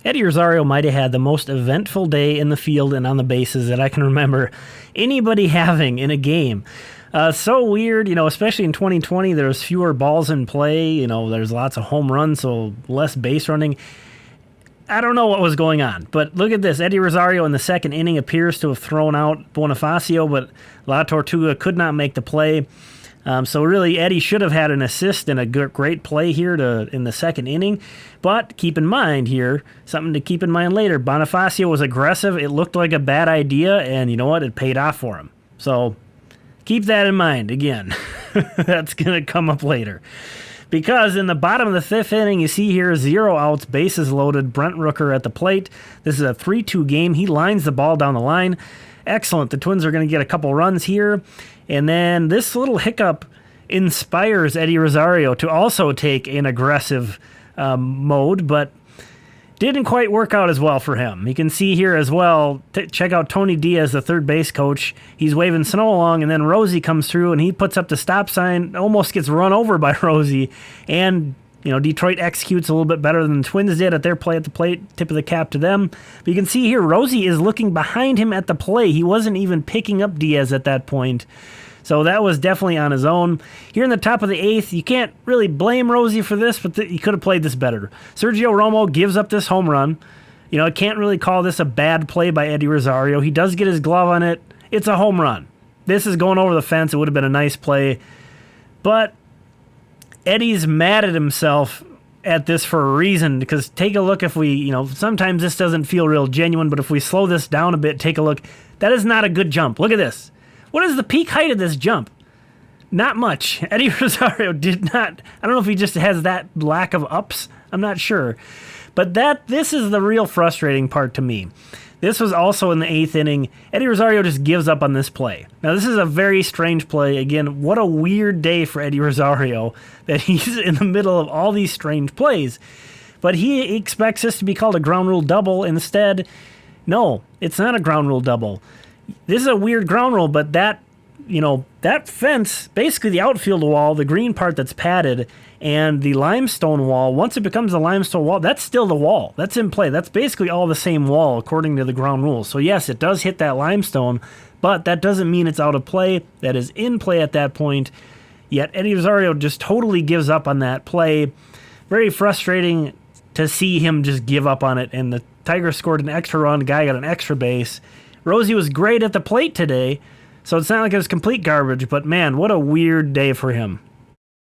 Eddie Rosario might have had the most eventful day in the field and on the bases that I can remember anybody having in a game. So weird, especially in 2020, there's fewer balls in play. There's lots of home runs, so less base running. I don't know what was going on, but look at this. Eddie Rosario in the second inning appears to have thrown out Bonifacio, but La Tortuga could not make the play. So really, Eddie should have had an assist and a great play here in the second inning. But keep in mind here, something to keep in mind later, Bonifacio was aggressive. It looked like a bad idea, and you know what? It paid off for him. So keep that in mind again. That's going to come up later. Because in the bottom of the fifth inning, you see here 0 outs, bases loaded, Brent Rooker at the plate. This is a 3-2 game. He lines the ball down the line. Excellent. The Twins are going to get a couple runs here. And then this little hiccup inspires Eddie Rosario to also take an aggressive mode, but didn't quite work out as well for him. You can see here as well, check out Tony Diaz, the third base coach. He's waving Snow along, and then Rosie comes through, and he puts up the stop sign, almost gets run over by Rosie, and Detroit executes a little bit better than the Twins did at their play at the plate. Tip of the cap to them. But you can see here, Rosie is looking behind him at the play. He wasn't even picking up Diaz at that point. So that was definitely on his own. Here in the top of the eighth, you can't really blame Rosie for this, but he could have played this better. Sergio Romo gives up this home run. I can't really call this a bad play by Eddie Rosario. He does get his glove on it. It's a home run. This is going over the fence. It would have been a nice play. But Eddie's mad at himself at this for a reason, because take a look if we, sometimes this doesn't feel real genuine, but if we slow this down a bit, take a look. That is not a good jump. Look at this. What is the peak height of this jump? Not much. Eddie Rosario did not. I don't know if he just has that lack of ups. I'm not sure. But this is the real frustrating part to me. This was also in the eighth inning. Eddie Rosario just gives up on this play. Now, this is a very strange play. Again, what a weird day for Eddie Rosario that he's in the middle of all these strange plays. But he expects this to be called a ground rule double. Instead, no, it's not a ground rule double. This is a weird ground rule, but that fence, basically the outfield wall, the green part that's padded, and the limestone wall, once it becomes a limestone wall, that's still the wall. That's in play. That's basically all the same wall according to the ground rules. So yes, it does hit that limestone, but that doesn't mean it's out of play. That is in play at that point. Yet Eddie Rosario just totally gives up on that play. Very frustrating to see him just give up on it, and the Tigers scored an extra run. The guy got an extra base. Rosie was great at the plate today, so it's not like it was complete garbage, but man, what a weird day for him.